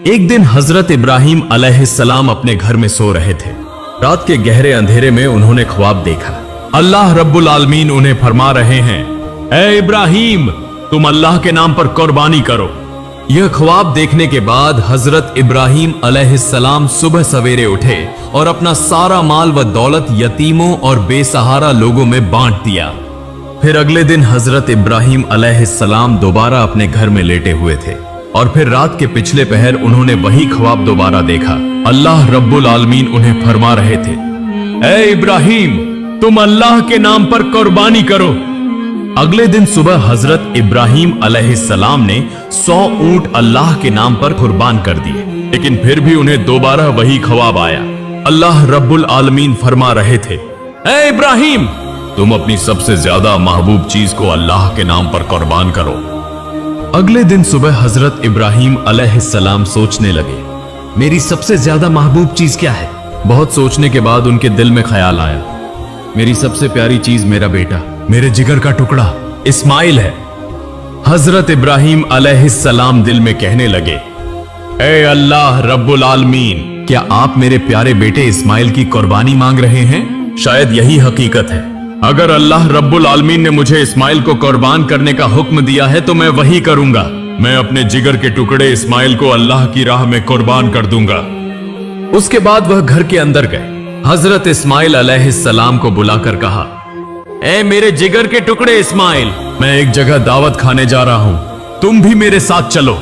एक दिन हजरत इब्राहिम अलैहिस्सलाम अपने घर में सो रहे थे। रात के गहरे अंधेरे में उन्होंने ख्वाब देखा। अल्लाह रब्बुल आलमीन उन्हें फरमा रहे हैं, ए इब्राहिम, तुम अल्लाह के नाम पर कुर्बानी करो। यह ख्वाब देखने के बाद हजरत इब्राहिम अलैहिस्सलाम सुबह सवेरे उठे और अपना सारा माल व दौलत यतीमों और बेसहारा लोगों में बांट दिया। फिर अगले दिन हजरत इब्राहिम अलैहिस्सलाम दोबारा अपने घर में लेटे हुए थे और फिर रात के पिछले पहर उन्होंने वही ख्वाब दोबारा देखा। अल्लाह रब्बुल आलमीन उन्हें फरमा रहे थे, ए इब्राहिम, तुम अल्लाह के नाम पर कुर्बानी करो। अगले दिन सुबह हजरत इब्राहिम अलैहिस्सलाम ने 100 ऊंट अल्लाह के नाम पर कुर्बान कर दिए, लेकिन फिर भी उन्हें दोबारा वही ख्वाब आया। अल्लाह रब्बुल आलमीन फरमा रहे थे, ए इब्राहिम, तुम अपनी सबसे ज्यादा महबूब चीज को अल्लाह के नाम पर कुर्बान करो। अगले दिन सुबह हजरत इब्राहिम अलैहिस्सलाम सोचने लगे, मेरी सबसे ज्यादा महबूब चीज क्या है। बहुत सोचने के बाद उनके दिल में ख्याल आया, मेरी सबसे प्यारी चीज मेरा बेटा, मेरे जिगर का टुकड़ा इस्माइल है। हजरत इब्राहिम अलैहिस्सलाम दिल में कहने लगे, ए अल्लाह रब्बुल आलमीन, क्या आप मेरे प्यारे बेटे इस्माइल की कुर्बानी मांग रहे हैं? शायद यही हकीकत है। अगर अल्लाह रब्बुल आलमीन ने मुझे इस्माइल को कुर्बान करने का हुक्म दिया है तो मैं वही करूंगा। मैं अपने जिगर के टुकड़े इस्माइल को अल्लाह की राह में कुर्बान कर दूंगा। उसके बाद वह घर के अंदर गए। हजरत इस्माइल अलैहिस्सलाम को बुलाकर कहा, ए मेरे जिगर के टुकड़े इस्माइल, मैं एक जगह दावत खाने जा रहा हूं, तुम भी मेरे साथ चलो।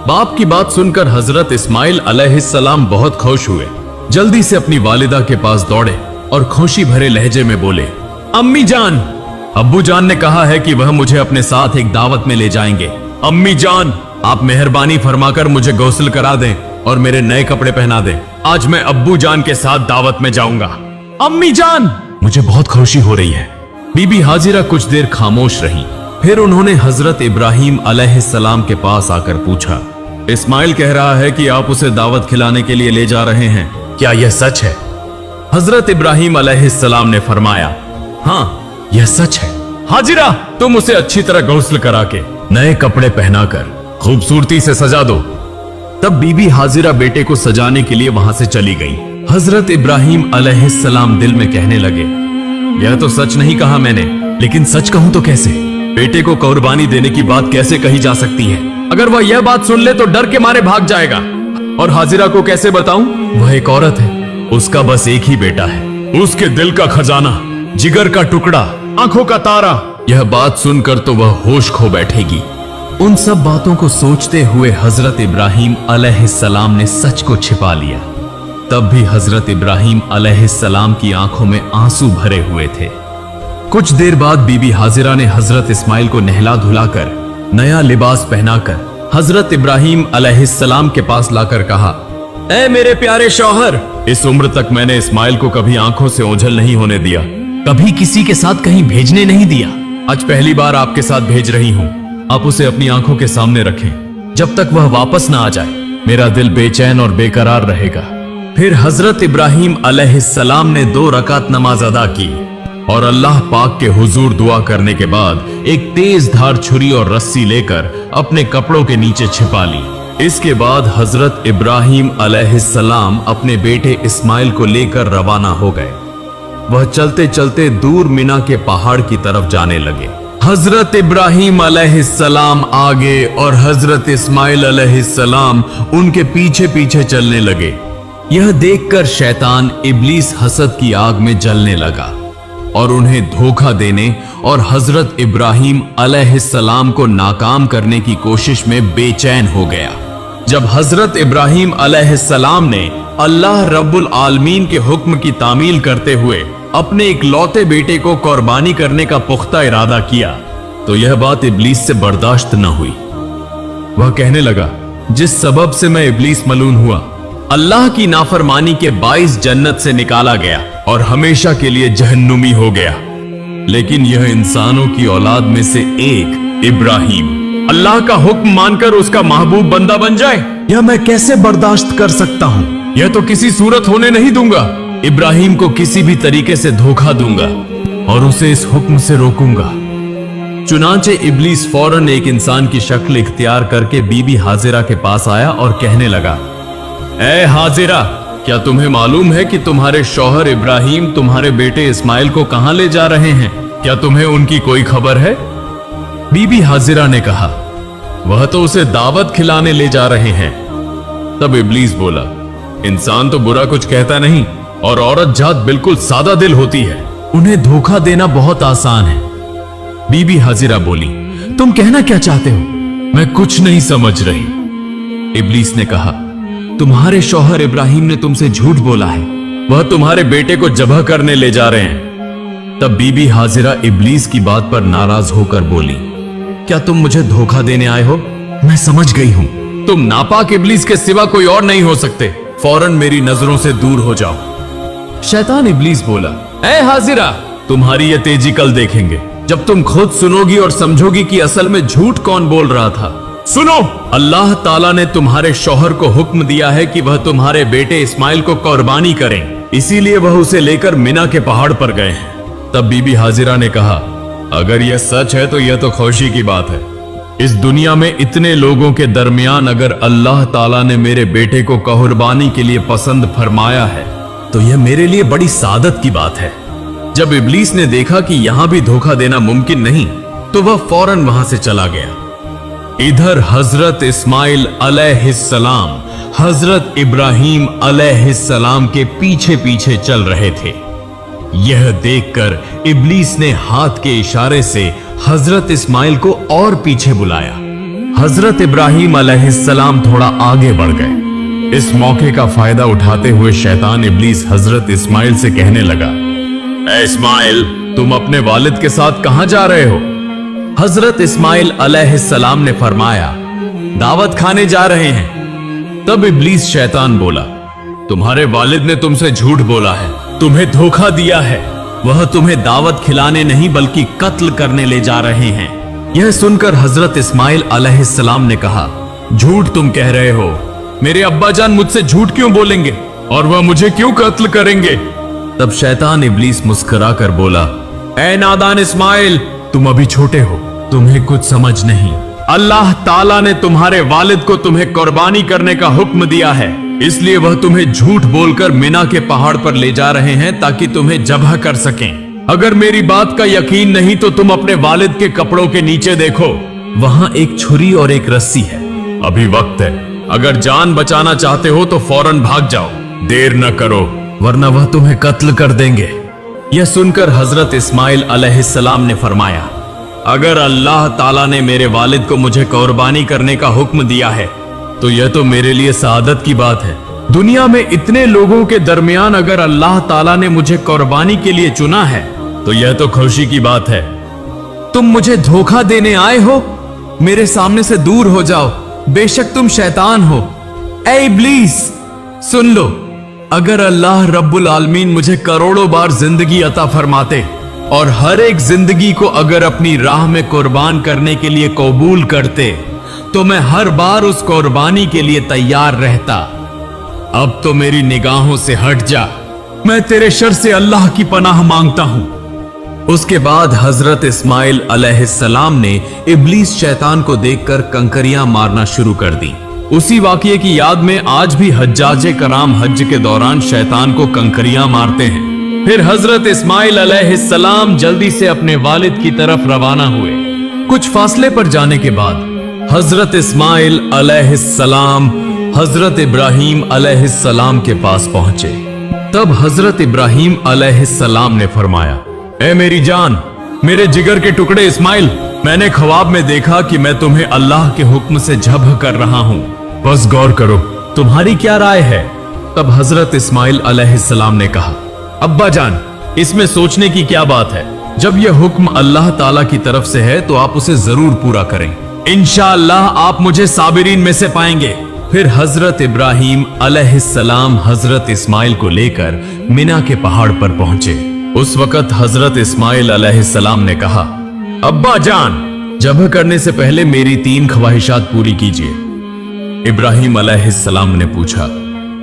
बाप की बात सुनकर हजरत इस्माइल अलैहिस्सलाम बहुत खुश हुए। जल्दी से अपनी वालिदा के पास दौड़े और खुशी भरे लहजे में बोले, अम्मी जान, अब्बू जान ने कहा है कि वह मुझे अपने साथ एक दावत में ले जाएंगे। अम्मी जान, आप मेहरबानी फरमाकर मुझे गौसल करा दें और मेरे नए कपड़े पहना दें। आज मैं अब्बू जान के साथ दावत में जाऊंगा। अम्मी जान, मुझे बहुत खुशी हो रही है। बीबी हाजिरा कुछ देर खामोश रही। फिर उन्होंने हजरत इब्राहिम अलैहिस्सलाम के पास आकर पूछा, इस्माइल कह रहा है कि आप उसे दावत खिलाने के लिए ले जा रहे हैं, क्या यह सच है? हजरत इब्राहिम अलैहिस्सलाम ने फरमाया, हाँ, यह सच है। हाजिरा, तुम उसे अच्छी तरह गौसल करा के नए कपड़े पहनाकर खूबसूरती से सजा दो। तब बीबी हाजिरा बेटे को सजाने के लिए वहां से चली गई। हजरत इब्राहिम अलैहिस्सलाम दिल में कहने लगे, यह तो सच नहीं कहा मैंने, लेकिन सच कहूं तो कैसे? बेटे को कुर्बानी देने की बात कैसे कही जा सकती है? अगर वह यह बात सुन ले तो डर के मारे भाग जाएगा। और हाजिरा को कैसे बताऊं? वह एक औरत है, उसका बस एक ही बेटा है, उसके दिल का खजाना, जिगर का टुकड़ा, आंखों का तारा। यह बात सुनकर तो वह होश खो बैठेगी। उन सब बातों को सोचते हुए हजरत इब्राहिम अलैहिस्सलाम ने सच को छिपा लिया। तब भी हजरत इब्राहिम अलैहिस्सलाम की आंखों में आंसू भरे हुए थे। कुछ देर बाद बीबी हाजिरा ने हजरत इस्माइल को नहला धुलाकर नया लिबास पहनाकर हजरत इब्राहिम अलैहिस्सलाम के पास लाकर कहा, ए मेरे प्यारे शौहर, इस उम्र तक मैंने इस्माइल को कभी आंखों से ओझल नहीं होने दिया, कभी किसी के साथ कहीं भेजने नहीं दिया। आज पहली बार आपके साथ भेज रही हूं। आप उसे अपनी आंखों के सामने रखें। जब तक वह वापस ना आ जाए, मेरा दिल बेचैन और बेकरार रहेगा। फिर हजरत इब्राहिम अलैहिस्सलाम ने 2 रकात नमाज अदा की और अल्लाह पाक के हुजूर दुआ करने के बाद एक तेज धार छुरी और रस्सी लेकर अपने कपड़ों के नीचे छिपा ली। इसके बाद हजरत इब्राहिम अलैहिस्सलाम अपने बेटे इस्माइल को लेकर रवाना हो गए। वह चलते चलते दूर मिना के पहाड़ की तरफ जाने लगे। हजरत इब्राहिम अलैहिस्सलाम आगे और हजरत इस्माइल अलैहिस्सलाम उनके पीछे पीछे चलने लगे। यह देखकर शैतान इब्लीस हसद की आग में जलने लगा और उन्हें धोखा देने और हजरत इब्राहिम अलैहिस्सलाम को नाकाम करने की कोशिश में बेचैन हो गया। जब हजरत इब्राहिम अलैहिस्सलाम ने अल्लाह रब्बुल आलमीन के हुक्म की तामील करते हुए अपने इकलौते बेटे को कुर्बानी करने का पुख्ता इरादा किया तो यह बात इब्लीस से बर्दाश्त न हुई। वह कहने लगा, जिस सबब से मैं इब्लीस मलून हुआ, अल्लाह की नाफरमानी के 22 जन्नत से निकाला गया और हमेशा के लिए जहन्नुमी हो गया। लेकिन यह इंसानों की औलाद में से एक इब्राहिम अल्लाह का हुक्म मानकर उसका महबूब बंदा बन जाए, यह मैं कैसे बर्दाश्त कर सकता हूं? यह तो किसी सूरत होने नहीं दूंगा। इब्राहिम को किसी भी तरीके से धोखा दूंगा और उसे इस हुक्म से रोकूंगा। चुनाचे इब्लीस फौरन एक इंसान की शक्ल इख्तियार करके बीबी हाजिरा के पास आया और कहने लगा, ए हाजिरा, क्या तुम्हें मालूम है कि तुम्हारे शौहर इब्राहिम तुम्हारे बेटे इस्माइल को कहां ले जा रहे हैं? क्या तुम्हें उनकी कोई खबर है? बीबी हाजिरा ने कहा, वह तो उसे दावत खिलाने ले जा रहे हैं। तब इब्लीस बोला, इंसान तो बुरा कुछ कहता नहीं और औरत जात बिल्कुल सादा दिल होती है, उन्हें धोखा देना बहुत आसान है। बीबी हाजिरा बोली, तुम कहना क्या चाहते हो? मैं कुछ नहीं समझ रही। इब्लीस ने कहा, तुम्हारे शौहर इब्राहिम ने तुमसे झूठ बोला है, वह तुम्हारे बेटे को जबह करने ले जा रहे हैं। तब बीबी हाजिरा इब्लीस की बात पर नाराज होकर बोली, क्या तुम मुझे धोखा देने आए हो? मैं समझ गई हूं, तुम नापाक इब्लीस के सिवा कोई और नहीं हो सकते, फौरन मेरी नजरों से दूर हो जाओ। शैतान इब्लीस बोला, ए हाजिरा, तुम्हारी ये तेजी कल देखेंगे, जब तुम खुद सुनोगी और समझोगी कि असल में झूठ कौन बोल रहा था। सुनो, अल्लाह ताला ने तुम्हारे शौहर को हुक्म दिया है कि वह तुम्हारे बेटे इस्माइल को कुर्बानी करें, इसीलिए वह उसे लेकर मिना के पहाड़ पर गए हैं। तब बीबी हाजिरा ने कहा, अगर यह सच है तो यह तो खुशी की बात है। इस दुनिया में इतने लोगों के दरमियान अगर अल्लाह ताला ने मेरे बेटे को कुर्बानी के लिए पसंद फरमाया है तो यह मेरे लिए बड़ी सादत की बात है। जब इब्लीस ने देखा कि यहां भी धोखा देना मुमकिन नहीं तो वह फौरन वहां से चला गया। इधर हजरत इस्माइल अलैहिस्सलाम हजरत इब्राहिम अलैहिस्सलाम के पीछे पीछे चल रहे थे। यह देखकर इब्लीस ने हाथ के इशारे से हजरत इस्माइल को और पीछे बुलाया। हजरत इब्राहिम अलैहिस्सलाम थोड़ा आगे बढ़ गए। इस मौके का फायदा उठाते हुए शैतान इब्लीस हजरत इस्माइल से कहने लगा, ए इस्माइल, तुम अपने वालिद के साथ कहां जा रहे हो? हजरत इस्माइल अलैहिस्सलाम ने फरमाया, दावत खाने जा रहे हैं। तब इब्लीस शैतान बोला, तुम्हारे वालिद ने तुमसे झूठ बोला है, तुम्हें धोखा दिया है, वह तुम्हें दावत खिलाने नहीं बल्कि कत्ल करने ले जा रहे हैं। यह सुनकर हजरत इस्माइल अलैहिस्सलाम ने कहा, झूठ तुम कह रहे हो, मेरे अब्बा जान मुझसे झूठ क्यों बोलेंगे और वह मुझे क्यों कत्ल करेंगे? तब शैतान इब्लीस मुस्कुरा कर बोला, ए नादान इस्माइल, तुम अभी छोटे हो, तुम्हें कुछ समझ नहीं। अल्लाह ताला ने तुम्हारे वालिद को तुम्हें कुर्बानी करने का हुक्म दिया है, इसलिए वह तुम्हें झूठ बोलकर मिना के पहाड़ पर ले जा रहे हैं ताकि तुम्हें जबह कर सकें। अगर मेरी बात का यकीन नहीं तो तुम अपने वालिद के कपड़ों के नीचे देखो, वहां एक छुरी और एक रस्सी है। अभी वक्त है, अगर जान बचाना चाहते हो तो फौरन भाग जाओ, देर न करो वरना वह तुम्हें कत्ल कर देंगे। यह सुनकर हजरत इस्माइल अलैहिस्सलाम ने फरमाया, अगर अल्लाह ताला ने मेरे वालिद को मुझे कुर्बानी करने का हुक्म दिया है तो यह तो मेरे लिए सादत की बात है। दुनिया में इतने लोगों के दरमियान अगर अल्लाह ताला ने मुझे कुर्बानी के लिए चुना है तो यह तो खुशी की बात है। तुम मुझे धोखा देने आए हो, मेरे सामने से दूर हो जाओ, बेशक तुम शैतान हो। ए इब्लीस, सुन लो, अगर अल्लाह रब्बुल आलमीन मुझे करोड़ों बार जिंदगी अता फरमाते और हर एक जिंदगी को अगर अपनी राह में कुर्बान करने के लिए कबूल करते तो मैं हर बार उस कुर्बानी के लिए तैयार रहता। अब तो मेरी निगाहों से हट जा, मैं तेरे शर से अल्लाह की पनाह मांगता हूं। उसके बाद हजरत इस्माइल अलैहिस्सलाम ने इब्लीस शैतान को देखकर कंकरियां मारना शुरू कर दी। उसी वाकये की याद में आज भी हज्जाजे कराम हज के दौरान शैतान को कंकरियां मारते हैं। फिर हजरत इस्माइल अलैहिस्सलाम जल्दी से अपने वालिद की तरफ रवाना हुए। कुछ फासले पर जाने के बाद हजरत इस्माइल अलैहिस्सलाम हजरत इब्राहिम अलैहिस्सलाम के पास पहुंचे। तब हजरत इब्राहिम अलैहिस्सलाम ने फरमाया, ए मेरी जान, मेरे जिगर के टुकड़े इस्माइल, मैंने ख्वाब में देखा कि मैं तुम्हें अल्लाह के हुक्म से जब्ह कर रहा हूं, बस गौर करो, तुम्हारी क्या राय है? तब हजरत इस्माइल अलैहिस्सलाम ने कहा, अब्बा जान, इसमें सोचने की क्या बात है? जब यह हुक्म अल्लाह ताला की तरफ से है तो आप उसे जरूर पूरा करें, इंशाअल्लाह आप मुझे साबिरीन में से पाएंगे। फिर हजरत इब्राहिम अलैहिस्सलाम हजरत इस्माइल को लेकर मिना के पहाड़ पर पहुंचे। उस वक्त हजरत इस्माइल अलैहिस्सलाम ने कहा, अब्बा जान, जब्ह करने से पहले मेरी 3 ख्वाहिशात पूरी कीजिए। इब्राहिम अलैहिस्सलाम ने पूछा,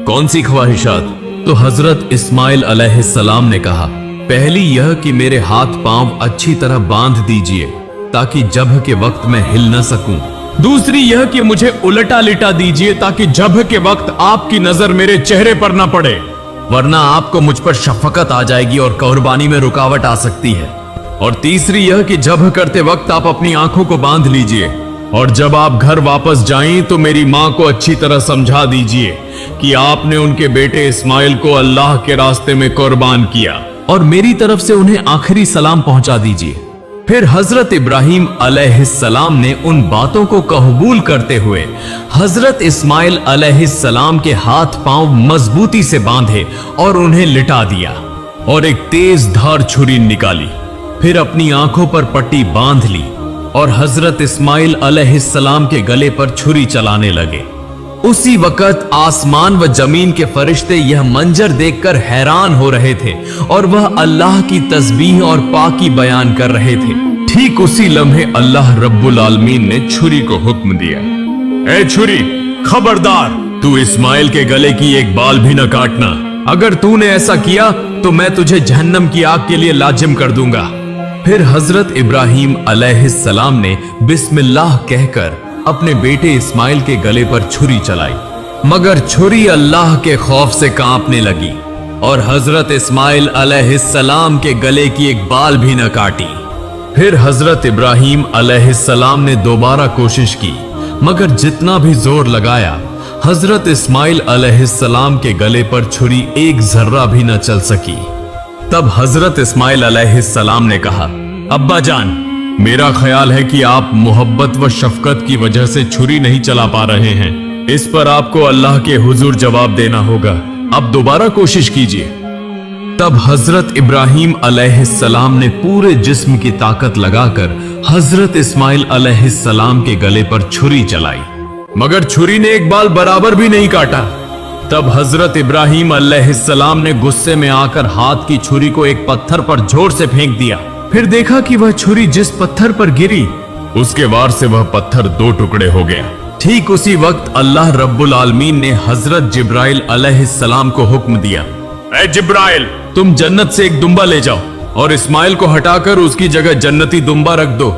कौन सी ख्वाहिशात? तो हजरत इस्माइल अलैहिस्सलाम ने कहा, पहली यह कि मेरे हाथ पांव अच्छी तरह बांध दीजिए ताकि जब के वक्त मैं हिल न सकूं। दूसरी यह कि मुझे उलटा लिटा दीजिए ताकि जब के वक्त आपकी नजर मेरे चेहरे पर न पड़े, वरना आपको मुझ पर शफकत आ जाएगी और कुर्बानी में रुकावट आ सकती है। और तीसरी यह कि जब करते वक्त आप अपनी आंखों को बांध लीजिए और जब आप घर वापस जाएं तो मेरी मां को अच्छी तरह समझा दीजिए कि आपने उनके बेटे इस्माइल को अल्लाह के रास्ते में कुर्बान किया, और मेरी तरफ से उन्हें आखिरी सलाम पहुंचा दीजिए। फिर हजरत इब्राहिम अलैहिस्सलाम ने उन बातों को कबूल करते हुए हजरत इस्माइल अलैहिस्सलाम के हाथ पांव मजबूती से बांधे और उन्हें लिटा दिया और एक तेज धार छुरी निकाली। फिर अपनी आंखों पर पट्टी बांध ली और हजरत इस्माइल अलैहिस्सलाम के गले पर छुरी चलाने लगे। उसी वक्त आसमान व जमीन के फरिश्ते यह मंजर देखकर हैरान हो रहे थे और वह अल्लाह की तस्बीह और पाकी बयान कर रहे थे। ठीक उसी लम्हे अल्लाह रब्बुल आलमीन ने छुरी को हुक्म दिया, ए छुरी, खबरदार, तू इस्माइल के गले की एक बाल भी न काटना। अगर तूने ऐसा किया तो मैं तुझे जहन्नम की आग के लिए लाजिम कर दूंगा। फिर हजरत इब्राहिम अलैहिस्सलाम ने बिस्मिल्लाह कहकर अपने बेटे इस्माइल के गले पर छुरी चलाई, मगर छुरी अल्लाह के खौफ से कांपने लगी और हजरत इस्माइल अलैहिस्सलाम के गले की एक बाल भी न काटी। फिर हजरत इब्राहिम अलैहिस्सलाम ने दोबारा कोशिश की, मगर जितना भी जोर लगाया हजरत इस्माइल अलैहिस्सलाम के गले पर छुरी एक जर्रा भी न चल सकी। तब हजरत इस्माइल अलैहिस्सलाम ने कहा, अब्बा जान, मेरा ख्याल है कि आप मोहब्बत व शफकत की वजह से छुरी नहीं चला पा रहे हैं। इस पर आपको अल्लाह के हुजूर जवाब देना होगा। अब दोबारा कोशिश कीजिए। तब हजरत इब्राहिम अलैहिस्सलाम ने पूरे जिस्म की ताकत लगाकर हजरत इस्माइल अलैहिस्सलाम के गले पर छुरी चलाई, मगर छुरी ने एक बाल बराबर भी नहीं काटा। तब हजरत इब्राहिम अलैहिस्सलाम ने गुस्से में आकर हाथ की छुरी को एक पत्थर पर जोर से फेंक दिया। फिर देखा कि वह छुरी जिस पत्थर पर गिरी उसके वार से वह पत्थर दो टुकड़े हो गया। ठीक उसी वक्त अल्लाह रब्बुल आलमीन ने हजरत जिब्राइल अलैहिस्सलाम को हुक्म दिया, ए जिब्राइल, तुम जन्नत से एक दुम्बा ले जाओ और इस्माइल को हटाकर उसकी जगह जन्नती दुम्बा रख दो।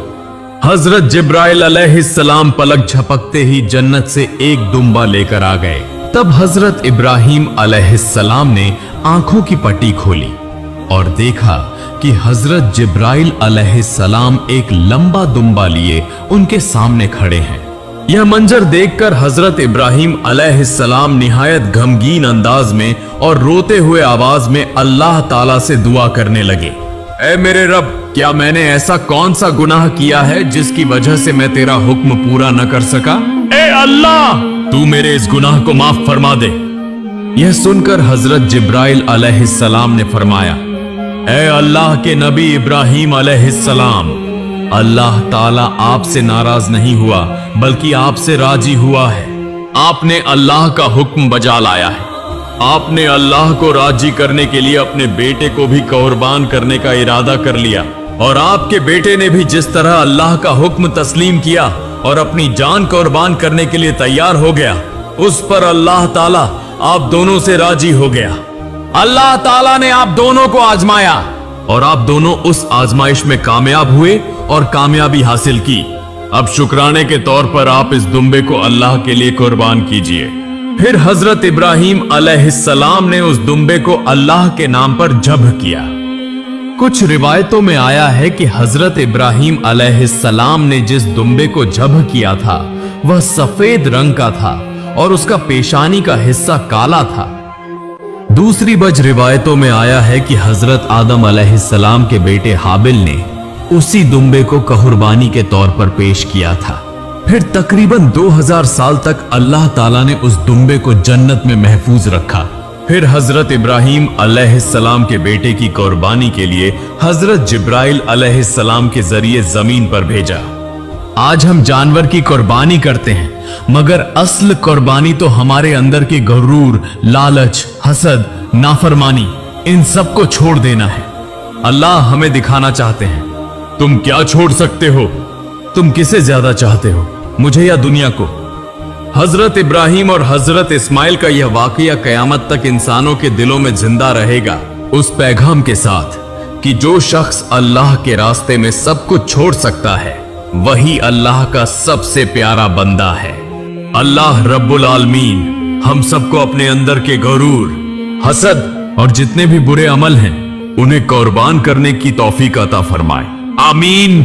हजरत जिब्राइल अलैहिस्सलाम पलक झपकते ही जन्नत से एक दुम्बा लेकर आ गए। तब हजरत इब्राहिम अलैहिस्सलाम ने आंखों की पट्टी खोली और देखा कि हजरत जिब्राइल अलैहिस्सलाम एक लंबा दुम्बा लिए उनके सामने खड़े हैं। यह मंजर देखकर हजरत इब्राहिम अलैहिस्सलाम निहायत गमगीन अंदाज में और रोते हुए आवाज में अल्लाह ताला से दुआ करने लगे, ऐ मेरे रब, क्या मैंने ऐसा कौन सा गुनाह किया है जिसकी वजह से मैं तेरा हुक्म पूरा न कर सका? ए अल्लाह, तू मेरे इस गुनाह को माफ फरमा दे। यह सुनकर हजरत जिब्राइल अलैहिस्सलाम ने फरमाया, ऐ अल्लाह के नबी इब्राहिम अलैहिस्सलाम, अल्लाह ताला आपसे नाराज नहीं हुआ बल्कि आपसे राजी हुआ है। आपने अल्लाह का हुक्म बजा लाया है। आपने अल्लाह को राजी करने के लिए अपने बेटे को भी कुर्बान करने का इरादा कर लिया, और आपके बेटे ने भी जिस तरह अल्लाह का हुक्म तस्लीम किया और अपनी जान कुर्बान करने के लिए तैयार हो गया, उस पर अल्लाह ताला आप दोनों से राजी हो गया। अल्लाह ताला ने आप दोनों को आजमाया और आप दोनों उस आजमाइश में कामयाब हुए और कामयाबी हासिल की। अब शुक्राने के तौर पर आप इस दुम्बे को अल्लाह के लिए कुर्बान कीजिए। फिर हजरत इब्राहिम अलैहिस्सलाम ने उस दुम्बे को अल्लाह के नाम पर ज़ब्ह किया। कुछ रिवायतों में आया है कि हजरत इब्राहिम अलैहिस्सलाम ने जिस दुम्बे को ज़ब्ह किया था वह सफेद रंग का था और उसका पेशानी का हिस्सा काला था। दूसरी बज रिवायतों में आया है कि हजरत आदम अलैहिस्सलाम के बेटे हाबिल ने उसी दुम्बे को कुर्बानी के तौर पर पेश किया था। फिर तकरीबन 2000 साल तक अल्लाह ताला ने उस दुम्बे को जन्नत में महफूज रखा। फिर हजरत इब्राहिम अलैहिस्सलाम के बेटे की कुर्बानी के लिए हजरत जिब्राइल अलैहिस्सलाम के जरिए जमीन पर भेजा। आज हम जानवर की कुर्बानी करते हैं, मगर असल कुर्बानी तो हमारे अंदर के गुरूर, लालच, हसद, नाफरमानी, इन सब को छोड़ देना है। अल्लाह हमें दिखाना चाहते हैं, तुम क्या छोड़ सकते हो? तुम किसे ज्यादा चाहते हो, मुझे या दुनिया को? हजरत इब्राहिम और हजरत इस्माइल का यह वाकया कयामत तक इंसानों के दिलों में जिंदा रहेगा, उस पैगाम के साथ कि जो शख्स अल्लाह के रास्ते में सब कुछ छोड़ सकता है वही अल्लाह का सबसे प्यारा बंदा है। अल्लाह रब्बुल आलमीन हम सबको अपने अंदर के गरूर, हसद और जितने भी बुरे अमल हैं उन्हें कुर्बान करने की तौफीक अता फरमाए। आमीन।